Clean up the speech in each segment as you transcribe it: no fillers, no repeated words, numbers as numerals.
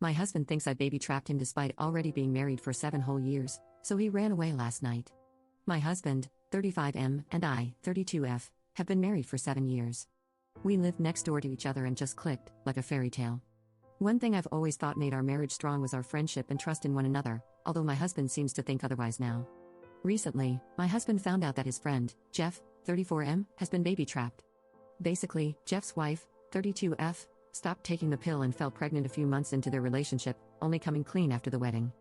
My husband thinks I baby trapped him despite already being married for 7 whole years, so he ran away last night. My husband, 35M, and I, 32F, have been married for 7 years. We lived next door to each other and just clicked, like a fairy tale. One thing I've always thought made our marriage strong was our friendship and trust in one another, although my husband seems to think otherwise now. Recently, my husband found out that his friend, Jeff, 34M, has been baby trapped. Basically, Jeff's wife, 32F, stopped taking the pill and fell pregnant a few months into their relationship, only coming clean after the wedding.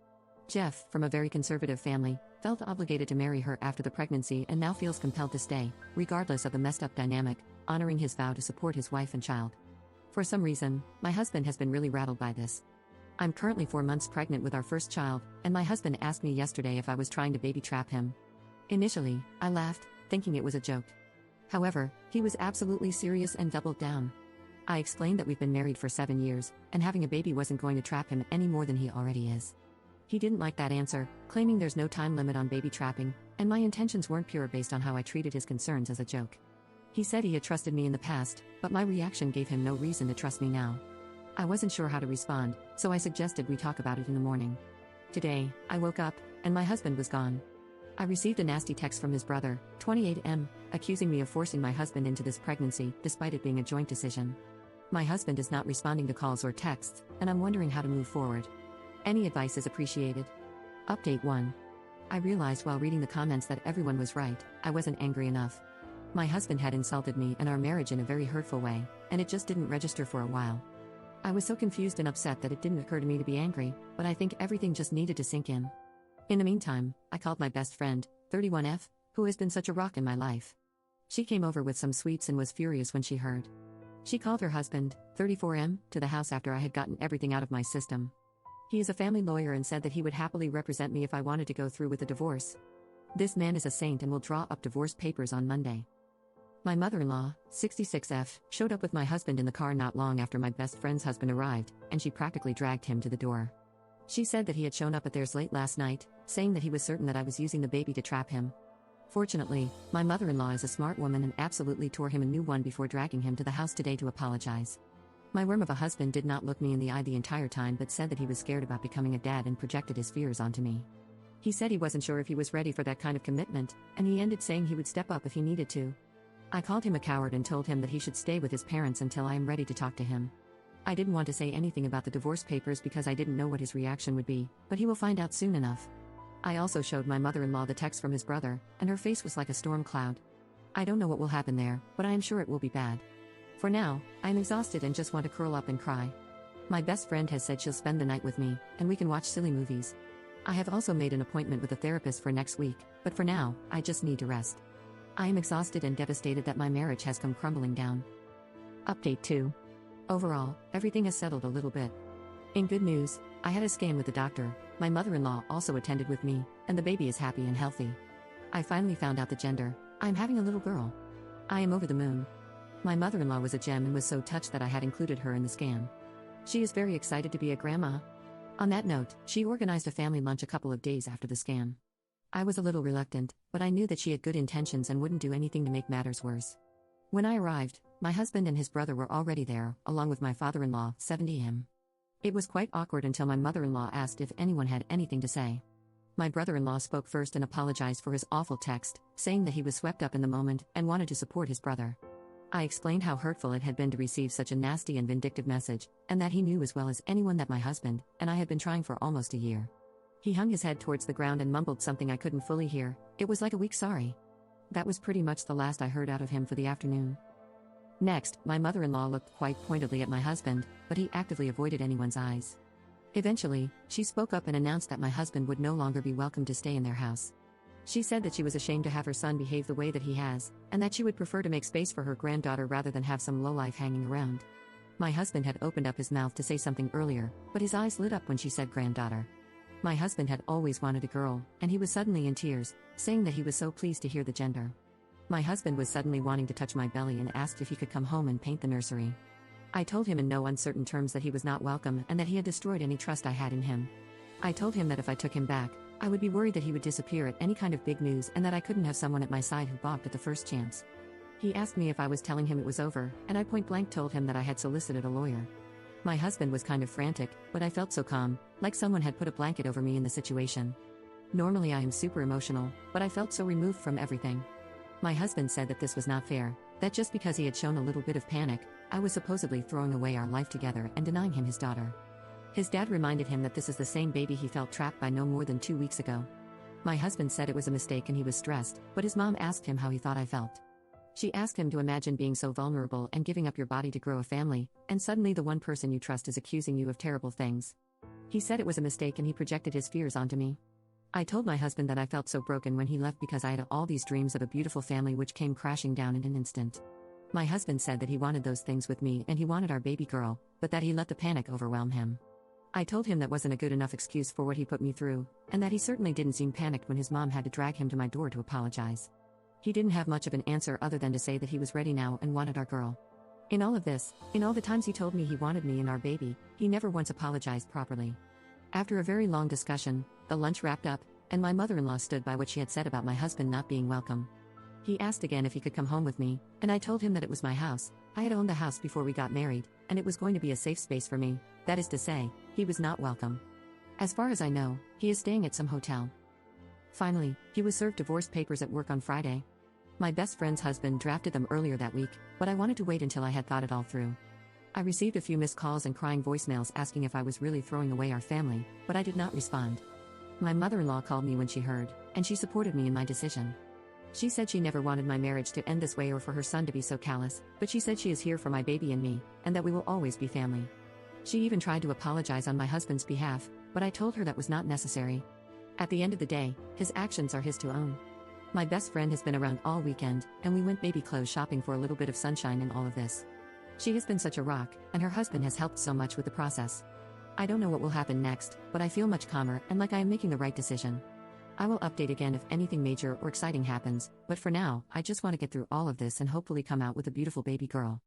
Jeff, from a very conservative family, felt obligated to marry her after the pregnancy and now feels compelled to stay, regardless of the messed up dynamic, honoring his vow to support his wife and child. For some reason, my husband has been really rattled by this. I'm currently 4 months pregnant with our first child, and my husband asked me yesterday if I was trying to baby trap him. Initially, I laughed, thinking it was a joke. However, he was absolutely serious and doubled down. I explained that we've been married for 7 years, and having a baby wasn't going to trap him any more than he already is. He didn't like that answer, claiming there's no time limit on baby trapping, and my intentions weren't pure based on how I treated his concerns as a joke. He said he had trusted me in the past, but my reaction gave him no reason to trust me now. I wasn't sure how to respond, so I suggested we talk about it in the morning. Today, I woke up, and my husband was gone. I received a nasty text from his brother, 28M, accusing me of forcing my husband into this pregnancy, despite it being a joint decision. My husband is not responding to calls or texts, and I'm wondering how to move forward. Any advice is appreciated. Update 1. I realized while reading the comments that everyone was right, I wasn't angry enough. My husband had insulted me and our marriage in a very hurtful way, and it just didn't register for a while. I was so confused and upset that it didn't occur to me to be angry, but I think everything just needed to sink in. In the meantime, I called my best friend, 31F, who has been such a rock in my life. She came over with some sweets and was furious when she heard. She called her husband, 34M, to the house after I had gotten everything out of my system. He is a family lawyer and said that he would happily represent me if I wanted to go through with the divorce. This man is a saint and will draw up divorce papers on Monday. My mother-in-law, 66F, showed up with my husband in the car not long after my best friend's husband arrived, and she practically dragged him to the door. She said that he had shown up at theirs late last night, saying that he was certain that I was using the baby to trap him. Fortunately, my mother-in-law is a smart woman and absolutely tore him a new one before dragging him to the house today to apologize. My worm of a husband did not look me in the eye the entire time but said that he was scared about becoming a dad and projected his fears onto me. He said he wasn't sure if he was ready for that kind of commitment, and he ended saying he would step up if he needed to. I called him a coward and told him that he should stay with his parents until I am ready to talk to him. I didn't want to say anything about the divorce papers because I didn't know what his reaction would be, but he will find out soon enough. I also showed my mother-in-law the text from his brother, and her face was like a storm cloud. I don't know what will happen there, but I am sure it will be bad. For now, I am exhausted and just want to curl up and cry. My best friend has said she'll spend the night with me, and we can watch silly movies. I have also made an appointment with a therapist for next week, but for now, I just need to rest. I am exhausted and devastated that my marriage has come crumbling down. Update 2. Overall, everything has settled a little bit. In good news, I had a scan with the doctor, my mother-in-law also attended with me, and the baby is happy and healthy. I finally found out the gender. I'm having a little girl. I am over the moon. My mother-in-law was a gem and was so touched that I had included her in the scan. She is very excited to be a grandma. On that note, she organized a family lunch a couple of days after the scan. I was a little reluctant, but I knew that she had good intentions and wouldn't do anything to make matters worse. When I arrived, my husband and his brother were already there, along with my father-in-law, 70M. It was quite awkward until my mother-in-law asked if anyone had anything to say. My brother-in-law spoke first and apologized for his awful text, saying that he was swept up in the moment and wanted to support his brother. I explained how hurtful it had been to receive such a nasty and vindictive message, and that he knew as well as anyone that my husband and I had been trying for almost a year. He hung his head towards the ground and mumbled something I couldn't fully hear. It was like a weak sorry. That was pretty much the last I heard out of him for the afternoon. Next, my mother-in-law looked quite pointedly at my husband, but he actively avoided anyone's eyes. Eventually, she spoke up and announced that my husband would no longer be welcome to stay in their house. She said that she was ashamed to have her son behave the way that he has, and that she would prefer to make space for her granddaughter rather than have some lowlife hanging around. My husband had opened up his mouth to say something earlier, but his eyes lit up when she said granddaughter. My husband had always wanted a girl, and he was suddenly in tears, saying that he was so pleased to hear the gender. My husband was suddenly wanting to touch my belly and asked if he could come home and paint the nursery. I told him in no uncertain terms that he was not welcome and that he had destroyed any trust I had in him. I told him that if I took him back, I would be worried that he would disappear at any kind of big news and that I couldn't have someone at my side who balked at the first chance. He asked me if I was telling him it was over, and I point blank told him that I had solicited a lawyer. My husband was kind of frantic, but I felt so calm, like someone had put a blanket over me in the situation. Normally I am super emotional, but I felt so removed from everything. My husband said that this was not fair, that just because he had shown a little bit of panic, I was supposedly throwing away our life together and denying him his daughter. His dad reminded him that this is the same baby he felt trapped by no more than 2 weeks ago. My husband said it was a mistake and he was stressed, but his mom asked him how he thought I felt. She asked him to imagine being so vulnerable and giving up your body to grow a family, and suddenly the one person you trust is accusing you of terrible things. He said it was a mistake and he projected his fears onto me. I told my husband that I felt so broken when he left because I had all these dreams of a beautiful family which came crashing down in an instant. My husband said that he wanted those things with me and he wanted our baby girl, but that he let the panic overwhelm him. I told him that wasn't a good enough excuse for what he put me through, and that he certainly didn't seem panicked when his mom had to drag him to my door to apologize. He didn't have much of an answer other than to say that he was ready now and wanted our girl. In all of this, in all the times he told me he wanted me and our baby, he never once apologized properly. After a very long discussion, the lunch wrapped up, and my mother-in-law stood by what she had said about my husband not being welcome. He asked again if he could come home with me, and I told him that it was my house. I had owned the house before we got married, and it was going to be a safe space for me. That is to say, he was not welcome. As far as I know, he is staying at some hotel. Finally, he was served divorce papers at work on Friday. My best friend's husband drafted them earlier that week, but I wanted to wait until I had thought it all through. I received a few missed calls and crying voicemails asking if I was really throwing away our family, but I did not respond. My mother-in-law called me when she heard, and she supported me in my decision. She said she never wanted my marriage to end this way or for her son to be so callous, but she said she is here for my baby and me, and that we will always be family. She even tried to apologize on my husband's behalf, but I told her that was not necessary. At the end of the day, his actions are his to own. My best friend has been around all weekend, and we went baby clothes shopping for a little bit of sunshine in all of this. She has been such a rock, and her husband has helped so much with the process. I don't know what will happen next, but I feel much calmer and like I am making the right decision. I will update again if anything major or exciting happens, but for now, I just want to get through all of this and hopefully come out with a beautiful baby girl.